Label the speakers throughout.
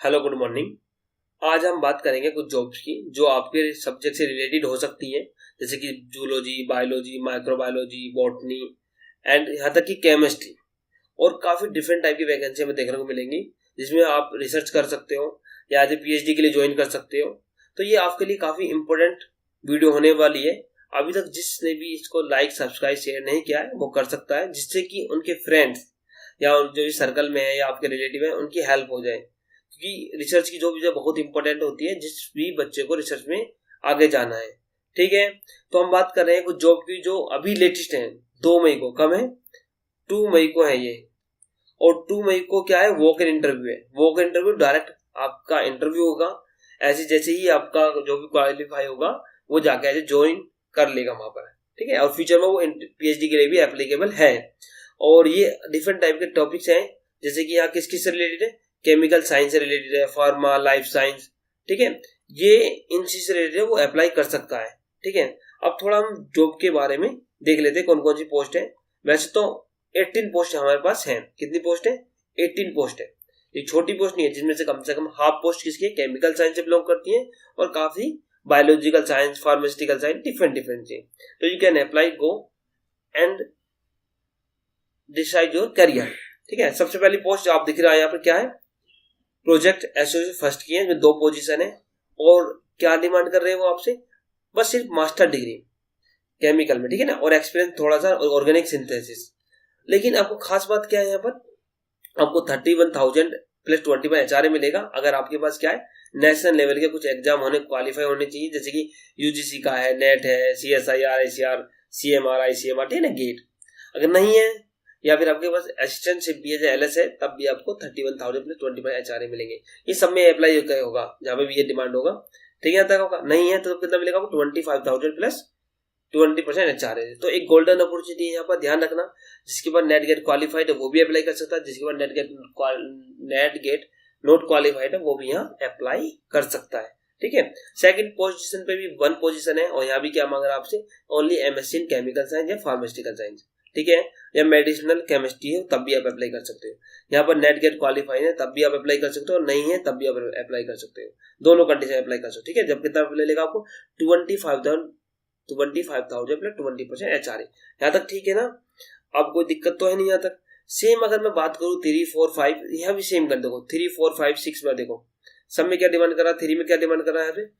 Speaker 1: Hello, good morning. आज हम बात करेंगे कुछ जॉब्स की जो आपके सब्जेक्ट से रिलेटेड हो सकती हैं, जैसे कि zoology, biology, microbiology, botany and यहाँ तक कि केमिस्ट्री। और काफ़ी डिफरेंट टाइप की वैकेंसी हमें देखने को मिलेंगी जिसमें आप रिसर्च कर सकते हो या एज ए पीएचडी के लिए ज्वाइन कर सकते हो। तो ये आपके लिए काफ़ी इंपॉर्टेंट वीडियो होने वाली है। अभी तक जिसने भी इसको लाइक, सब्सक्राइब, शेयर नहीं किया है वो कर सकता है, जिससे कि उनके फ्रेंड्स या जो सर्कल में है या आपके रिलेटिव है उनकी हेल्प हो जाए। क्योंकि रिसर्च की जो भी बहुत इंपॉर्टेंट होती है जिस भी बच्चे को रिसर्च में आगे जाना है। ठीक है, तो हम बात कर रहे हैं कुछ जॉब की जो अभी लेटेस्ट है। 2 मई को, कब है? 2 मई को है ये। और 2 मई को क्या है, वॉक इन इंटरव्यू है। वॉक इन इंटरव्यू डायरेक्ट आपका इंटरव्यू होगा। ऐसे जैसे ही आपका जो भी क्वालिफाई होगा वो जाके ऐसे ज्वाइन कर लेगा वहां पर। ठीक है, और फ्यूचर में वो पीएचडी के लिए भी एप्लीकेबल है। और ये डिफरेंट टाइप के टॉपिक्स हैं, जैसे कि यहाँ किस किस से रिलेटेड है, केमिकल साइंस से रिलेटेड है, फार्मा, लाइफ साइंस। ठीक है, ये इन चीज से रिलेटेड है, वो अप्लाई कर सकता है। ठीक है, अब थोड़ा हम जॉब के बारे में देख लेते हैं कौन कौन सी पोस्ट है। वैसे तो 18 पोस्ट हमारे पास हैं। कितनी पोस्ट है? 18 पोस्ट है। ये छोटी पोस्ट नहीं है, जिनमें से कम हाफ पोस्ट किसकी है, केमिकल साइंस से बिलोंग करती है, और काफी biological science, pharmaceutical science, different चीज। तो you can apply, go and decide your career. ठीक है, सबसे पहली पोस्ट जो आप दिख रहा है यहाँ पर क्या है, प्रोजेक्ट एसोसिएट फर्स्ट की है, इसमें 2 पोजीशन है। और क्या डिमांड कर रहे हैं वो आपसे? बस सिर्फ मास्टर डिग्री केमिकल में, ठीक है ना, और एक्सपीरियंस थोड़ा सा ऑर्गेनिक सिंथेसिस। लेकिन आपको खास बात क्या है, यहाँ पर आपको 31,000 प्लस 20 एचआरए मिलेगा अगर आपके पास क्या है, नेशनल लेवल के कुछ एग्जाम होने, क्वालिफाई होने चाहिए, जैसे कि यूजीसी का है, नेट है, सीएसआईआर, आईसीआर, सीएमआर, आईसीएमआर, ठीक है ना, गेट। अगर नहीं है या फिर आपके पास असिस्टेंटशिप भी है, एलएस है, तब भी आपको 31,000 प्लस 20 एचआरए मिलेंगे। ये सब में अप्लाई होगा जहां पे भी ये डिमांड होगा। ठीक है, यहाँ तक होगा। नहीं है तो कितना मिलेगा आपको? 25,000 प्लस 20% एचआरए। तो एक गोल्डन अपॉर्चुनिटी है यहाँ पर, ध्यान रखना। जिसके बाद नेट गेट क्वालिफाइड है वो भी अप्लाई कर सकता है, जिसके बाद नेट गेट नॉट क्वालिफाइड है वो भी यहाँ अप्लाई कर सकता है। ठीक है, सेकंड पोजीशन पे भी 1 पोजीशन है, और यहाँ भी क्या मांग रहा है आपसे, only MSc in chemical science या फार्मास्यूटिकल साइंस। ठीक है, या मेडिसिनल केमिस्ट्री है तब भी आप अप्लाई कर सकते हो। यहाँ पर नेट गेट क्वालिफाई है तब भी आप अप्लाई कर सकते हो, नहीं है तब भी आप अप्लाई कर सकते हो। दोनों कंडीशन अप्लाई कर सकते हो। ठीक है, जब कितना मिलेगा आपको? 25,000 प्लस 20% एचआरए। यहाँ तक ठीक है ना? अब कोई दिक्कत तो है नहीं यहाँ तक। सेम अगर मैं बात करूँ 3, 4, 5, यहाँ भी सेम कर देखो। 3, 4, 5, 6 में देखो सब में क्या डिमांड कर रहा है, 3 में क्या डिमांड कर रहा है, यहाँ पे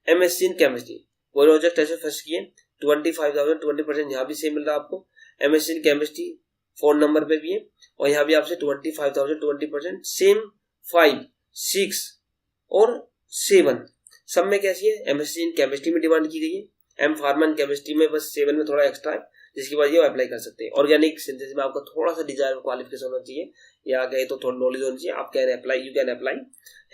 Speaker 1: एमएससी इन केमिस्ट्री। प्रोजेक्ट ऐसे फर्स्ट किए 25,000, 20% यहाँ भी सेम मिल रहा है आपको। एमएससी इन केमिस्ट्री 4 नंबर पे भी है, और यहाँ भी आपसे 25,000, 20% सेम। 5, 6 और 7 सब में कैसी है, एमएससी इन केमिस्ट्री में डिमांड की गई है। एम फार्मा इन केमिस्ट्री में बस 7 में थोड़ा एक्स्ट्रा है, जिसके बाद ये अप्लाई कर सकते हैं। ऑर्गेनिक सिंथेसिस में आपको थोड़ा सा डिजायर क्वालिफिकेशन होना चाहिए, या गए तो थोड़ा नॉलेज होनी चाहिए। आप can apply, you can apply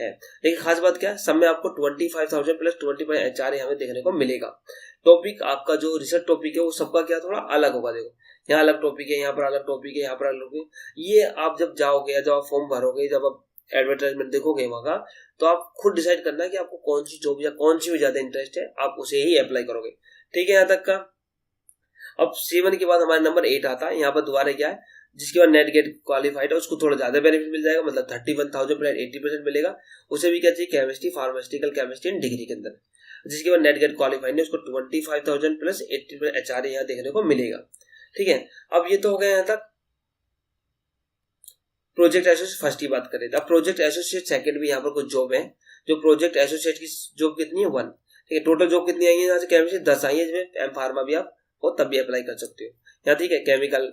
Speaker 1: है। लेकिन खास बात क्या है, सब में आपको 25,000 प्लस 20% एचआरए हमें देखने को मिलेगा। टॉपिक आपका जो रिसर्च टॉपिक है वो सबका क्या थोड़ा अलग होगा। देखो यहाँ अलग टॉपिक है, यहाँ पर अलग टॉपिक है, यहाँ पर अलग टॉपिक है। ये आप जब जाओगे या जब आप फॉर्म भरोगे, जब आप एडवर्टाइजमेंट देखोगे वहां का, तो आप खुद डिसाइड करना है कि आपको कौन सी जॉब या कौन सी में ज्यादा इंटरेस्ट है, आप उसे ही अप्लाई करोगे। ठीक है, यहाँ तक का। अब 7 के बाद हमारा नंबर 8 आता है। यहाँ पर दोबारा क्या है, जिसके बाद नेट गेट क्वालिफाइड है उसको थोड़ा ज्यादा बेनिफिट मिल जाएगा, मतलब 31,000 प्लस 80% मिलेगा। उसे भी क्या चाहिए, केमिस्ट्री, फार्मास्यूटिकल केमिस्ट्री डिग्री के अंदर। जिसके बाद नेट गेट क्वालिफाइड है उसको 25,000 प्लस 80% एचआरए यहाँ देखने को मिलेगा। ठीक है, अब ये तो हो गया यहाँ तक प्रोजेक्ट एसोसिएट फर्स्ट की बात करें। अब प्रोजेक्ट एसोसिएट सेकंड भी यहाँ पर कुछ जॉब है। जो प्रोजेक्ट एसोसिएट की जॉब कितनी है, 1। ठीक है, टोटल जॉब कितनी आई है यहाँ से, केमिस्ट्री 10 आई है, इसमें एम फार्मा भी आप हो तब भी अप्लाई कर सकते हो यहाँ। ठीक है, केमिकल,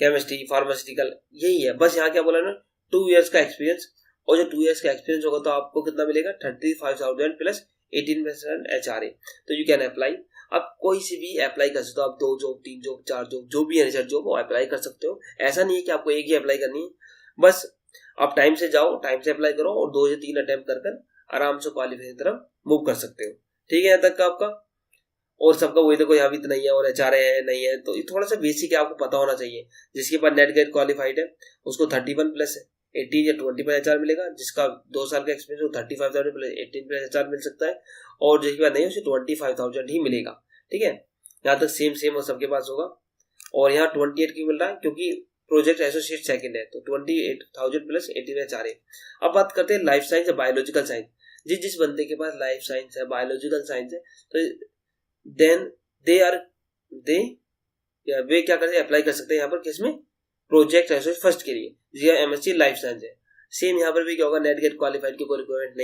Speaker 1: केमिस्ट्री, फार्मास्यूटिकल यही है। बस यहाँ क्या बोला ना, 2 इयर्स का एक्सपीरियंस। और जो 2 इयर्स का एक्सपीरियंस होगा तो आपको कितना मिलेगा, 35,000 प्लस 18% एचआरए। तो यू कैन अप्लाई। आप कोई सी भी अप्लाई कर सकते हो, आप 2 जॉब, 3 जॉब, 4 जॉब, जो भी है रिसर्च जॉब वो अप्लाई कर सकते हो। ऐसा नहीं है कि आपको एक ही अप्लाई करनी है। बस आप टाइम से जाओ, टाइम से अप्लाई करो, और 2 से 3 अटेम्प्ट कर आराम से क्वालिफाई की तरफ मूव कर सकते हो। ठीक है, यहाँ तक का आपका। और सबका वही देखो, यहाँ भी तो नहीं है और एचआरए है नहीं है, तो ये थोड़ा सा बेसिक है, आपको पता होना चाहिए। जिसके पास नेट गेट क्वालिफाइड है उसको 31 प्लस 18 या 20 पर एचआर मिलेगा। जिसका 2 साल का एक्सपीरियंस, 35,000 प्लस 18 प्लस एचआर मिल सकता है। और जिसके पास नहीं है उसे 25,000 ही मिलेगा। ठीक है, यहाँ तक सेम और सबके पास होगा। और यहाँ 28 की मिल रहा है, क्योंकि प्रोजेक्ट एसोसिएट सेकंड है, तो 28,000 प्लस 18 HRA। अब बात करते हैं लाइफ साइंस या बायोलॉजिकल साइंस। जिस बंदे के पास लाइफ साइंस है, बायोलॉजिकल साइंस है, तो देन वे क्या करते हैं, अप्लाई कर सकते हैं यहाँ पर किसमें, प्रोजेक्ट एसोसिएट फर्स्ट के लिए, जी एमएससी लाइफ साइंस है। सेम यहाँ पर भी क्या होगा, नेट गेट क्वालिफाइड की कोई रिक्वायरमेंट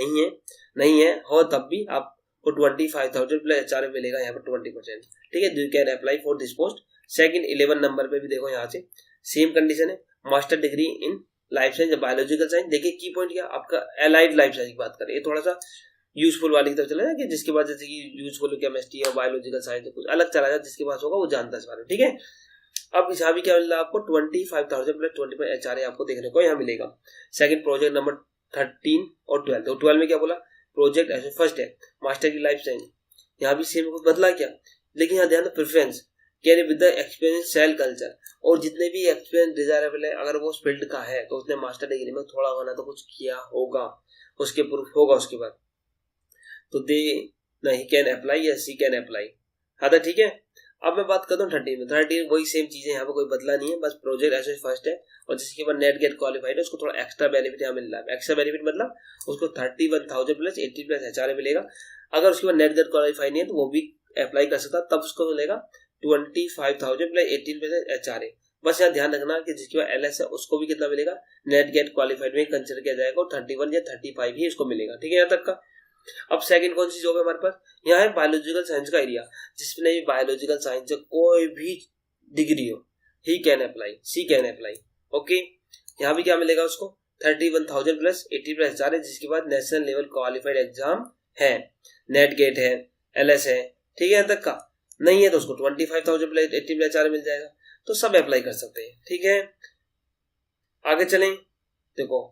Speaker 1: नहीं है हो तब भी आपको 25,000 प्लस HRA मिलेगा यहाँ पर 20%, ठीक है। You can apply for this post. Second 11 number पे भी देखो यहाँ से सेम कंडीशन है, master degree in life science या बायोलॉजिकल साइंस। देखिए की पॉइंट क्या, आपका एलाइड लाइफ साइंस की बात करें, ये थोड़ा सा यूजफुल वाली की तरफ चला जाए कि जिसके बाद जैसे कि यूजफुल केमिस्ट्री और बायोलॉजिकल साइंस कुछ अलग चला जाए, जिसके पास होगा वो जानता है इस बारे में, ठीक है। अब यहाँ भी क्या मिल रहा है आपको 25,000 प्लस 20 HRA आपको देखने को यहाँ मिलेगा। सेकंड प्रोजेक्ट नंबर 13 और 12, तो 12 में क्या बोला, प्रोजेक्ट ऐसे फर्स्ट है मास्टर की लाइफ साइंस, यहाँ भी सेम कुछ बदला क्या, लेकिन यहाँ ध्यान दो preference can with the experience cell culture, और जितने भी एक्सपीरियंस डिजायरेबल है अगर वो उस फील्ड का है तो उसने मास्टर डिग्री में थोड़ा होना तो कुछ किया होगा, उसके प्रूफ होगा उसके बाद, तो दे नहीं कैन अप्लाई या सी कैन अप्लाई। हाँ तो ठीक है। अब मैं बात करता हूँ 13 में। 13 वही सेम चीजें, यहाँ पर कोई बदला नहीं है, बस प्रोजेक्ट एसोसिएट फर्स्ट है और जिसके बाद नेट गेट क्वालिफाइड है उसको थोड़ा एक्स्ट्रा बेनिफिट यहाँ मिल रहा है। एक्स्ट्रा बेनिफिट मतलब उसको 31,000 प्लस 80 प्लस HRA मिलेगा। अगर उसके बाद नेट गेट क्वालिफाइड नहीं है तो वो भी अप्लाई कर सकता, तब उसको मिलेगा 25,000 प्लस 18 प्लस HRA। बस यहाँ ध्यान रखना कि जिसके बाद LS है उसको भी कितना मिलेगा, नेट गेट क्वालिफाइड में कंसिडर किया जाएगा और 31 या 35 ही उसको मिलेगा, ठीक है यहाँ तक का। अब सेकंड कौन सी जॉब है हमारे पास, यहाँ है बायोलॉजिकल साइंस का एरिया, जिसमें भी बायोलॉजिकल साइंस से कोई भी डिग्री हो he can apply, she can apply, okay. यहाँ भी क्या मिलेगा उसको 31,000 प्लस 80 प्लस HRA, जिसके बाद नेशनल लेवल क्वालिफाइड एग्जाम है, नेट गेट है, LS है, ठीक है यहाँ तक का। नहीं है तो उसको 25,000 प्लस 80 प्लस HRA मिल जाएगा, तो सब अप्लाई कर सकते हैं, ठीक है। आगे चलें, देखो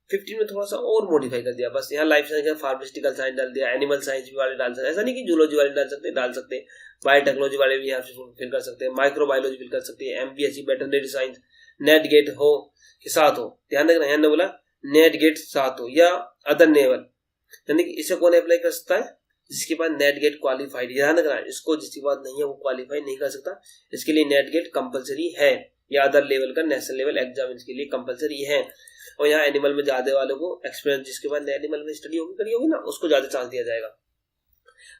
Speaker 1: 15 में थोड़ा सा और मॉडिफाई कर दिया, बस यहाँ लाइफ साइंस का फार्मास्यूटिकल साइंस डाल दिया, एनिमल साइंस भी वाले डाल सकते, ऐसा नहीं कि जूलॉजी वाले डाल सकते हैं, बायोटेक्नोलॉजी वाले भी यहाँ से फिल कर सकते हैं, माइक्रोबायोलॉजी फिल कर सकते हैं, MBSc veterinary science NET GATE हो के साथ हो, ध्यान रखना यहाँ ने बोला नेट गेट साथ हो या अदर लेवल, यानी कि इसे कौन अप्लाई कर सकता है, जिसके पास नेट गेट क्वालिफाइड, ध्यान रखना इसको, जिसके पास नहीं है वो क्वालिफाई नहीं कर सकता, इसके लिए नेट गेट कंपलसरी है या अदर लेवल का नेशनल लेवल एग्जाम इसके लिए कंपलसरी है। और यहाँ एनिमल में ज्यादा वालों को एक्सपीरियंस, जिसके बाद एनिमल में स्टडी करी होगी ना, उसको ज्यादा चांस दिया जाएगा।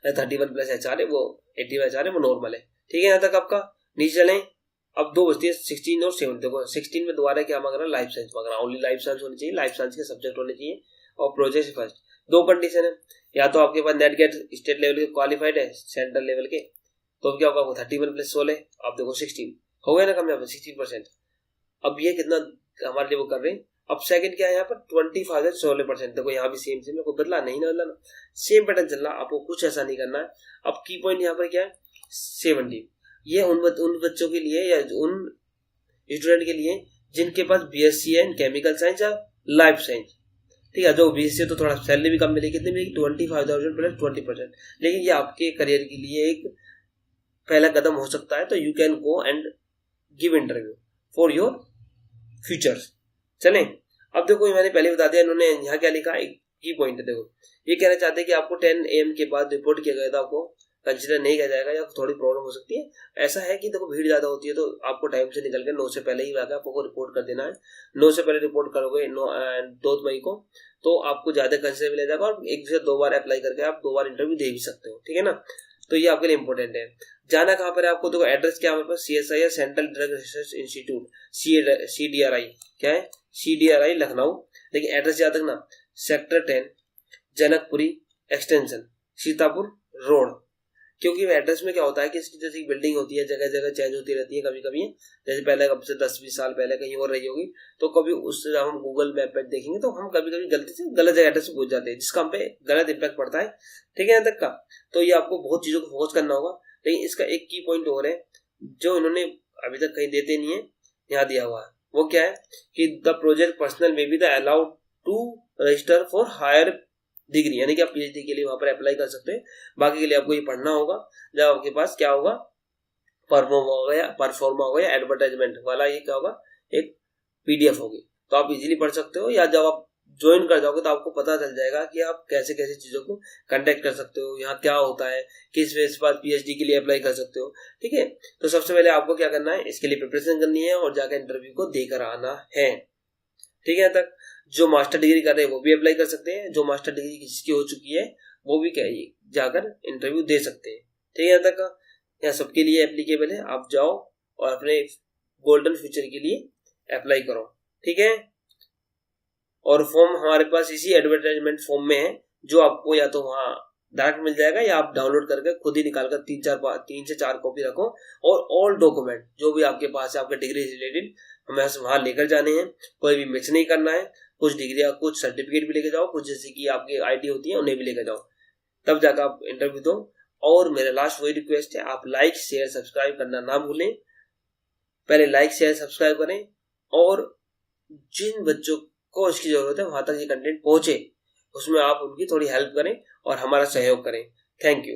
Speaker 1: 31 प्लस HRA वो 80 HRA वो नॉर्मल है, ठीक है यहाँ तक आपका। नीचे चलें, अब दो बचती है 16 और 7। देखो 16 में दोबारा क्या मांग रहा है, लाइफ साइंस मांग रहा है, ओनली लाइफ साइंस होनी चाहिए, लाइफ साइंस के सब्जेक्ट होने चाहिए और प्रोजेक्ट फर्स्ट। दो कंडीशन है, या तो आपके पास नेट गेट स्टेट लेवल के क्वालिफाइड है, सेंट्रल लेवल के, तो क्या होगा 31 प्लस 16, आप देखो 16 हो गया ना, कम यहाँ पर 16%। अब ये कितना हमारे लिए वो कर रहे हैं। अब सेकंड क्या है यहाँ पर 25,000 16%, देखो यहाँ भी सेम में कोई बदला नहीं ना, बदला सेम पैटर्न चल रहा, आपको कुछ ऐसा नहीं करना है। अब की पॉइंट यहाँ पर क्या है 70, ये उन बच्चों के लिए या उन स्टूडेंट के लिए जिनके पास BSc है केमिकल साइंस या लाइफ साइंस, ठीक है। जो BSc तो थोड़ा सैलरी भी कम मिलेगी, कितनी मिलेगी 25,000 प्लस 20%, लेकिन ये आपके करियर के लिए एक पहला कदम हो सकता है, तो you can go and give interview for your futures. चलें, अब देखो मैंने पहले बता दिया, इन्होंने यहाँ क्या लिखा, एक की पॉइंट है, देखो ये कहना चाहते हैं कि आपको 10 AM के बाद रिपोर्ट किया गया था आपको कंसिडर नहीं किया जाएगा या थोड़ी प्रॉब्लम हो सकती है। ऐसा है कि देखो भीड़ ज्यादा होती है तो आपको टाइम से निकल के 9 से पहले ही आपको रिपोर्ट कर देना है। 9 से पहले रिपोर्ट करोगे 2 मई को, तो आपको ज्यादा कंसिडर मिल जाएगा और 1 से 2 बार अप्लाई करके आप 2 बार इंटरव्यू दे भी सकते हो, ठीक है ना। तो ये आपके लिए इंपॉर्टेंट है। जाना कहाँ पर है आपको, देखो एड्रेस क्या है हमारे पास, CSI central drug research institute, CDRI क्या है, CDRI लखनऊ। लेकिन एड्रेस याद रखना, sector 10 Janakpuri extension Sitapur road, क्योंकि एड्रेस में क्या होता है कि इसकी जैसी बिल्डिंग होती है जगह जगह चेंज होती रहती है, कभी कभी जैसे पहले कब से 10-20 साल पहले कहीं और रही होगी, तो कभी उससे जब हम गूगल मैप पर देखेंगे तो हम कभी कभी गलती से गलत जगह एड्रेस पहुंच जाते हैं, जिसका हम पे गलत इम्पैक्ट पड़ता है, ठीक है यहाँ तक का। तो ये आपको बहुत चीजों को फोकस करना होगा। लेकिन इसका एक की पॉइंट और है जो इन्होंने अभी तक कहीं देते नहीं है, यहाँ दिया हुआ है, वो क्या है कि the project personal may be the allowed to register for higher degree, यानी कि आप PhD के लिए वहां पर अप्लाई कर सकते हैं। बाकी के लिए आपको ये पढ़ना होगा, जब आपके पास क्या होगा परफॉर्मा होगा या एडवर्टाइजमेंट वाला, ये क्या होगा एक PDF होगी, तो आप इजीली पढ़ सकते हो। या जब आप ज्वाइन कर जाओगे तो आपको पता चल जाएगा कि आप कैसे कैसे चीज़ों को कंटेक्ट कर सकते हो, यहाँ क्या होता है, किस बेस पर पीएचडी के लिए अप्लाई कर सकते हो। ठीक है, तो सबसे पहले आपको क्या करना है, इसके लिए प्रिपरेशन करनी है और जाकर इंटरव्यू को देकर आना है। ठीक है, तक जो मास्टर डिग्री कर रहे हैं वो भी अप्लाई कर सकते हैं, जो मास्टर डिग्री जिसकी हो चुकी है वो भी क्या जाकर इंटरव्यू दे सकते हैं। ठीक है, तक यहाँ सबके लिए एप्लीकेबल है। आप जाओ और अपने गोल्डन फ्यूचर के लिए अप्लाई करो। ठीक है, और फॉर्म हमारे पास इसी एडवर्टाइजमेंट फॉर्म में है, जो आपको या तो वहाँ डायरेक्ट मिल जाएगा या आप डाउनलोड करके खुद ही निकाल कर 3 से 4 कॉपी रखो, और ऑल डॉक्यूमेंट जो भी आपके पास है आपके डिग्री से रिलेटेड हमें वहाँ लेकर जाने हैं। कोई भी मिक्स नहीं करना है, कुछ डिग्री कुछ सर्टिफिकेट भी लेके जाओ, कुछ जैसे कि आपकी आईडी होती है उन्हें भी लेकर जाओ, तब जाकर आप इंटरव्यू दो। और मेरा लास्ट वही रिक्वेस्ट है, आप लाइक शेयर सब्सक्राइब करना ना भूलें। पहले लाइक शेयर सब्सक्राइब करें, और जिन बच्चों को इसकी जरूरत है वहां तक ये कंटेंट पहुंचे, उसमें आप उनकी थोड़ी हेल्प करें और हमारा सहयोग करें। Thank you.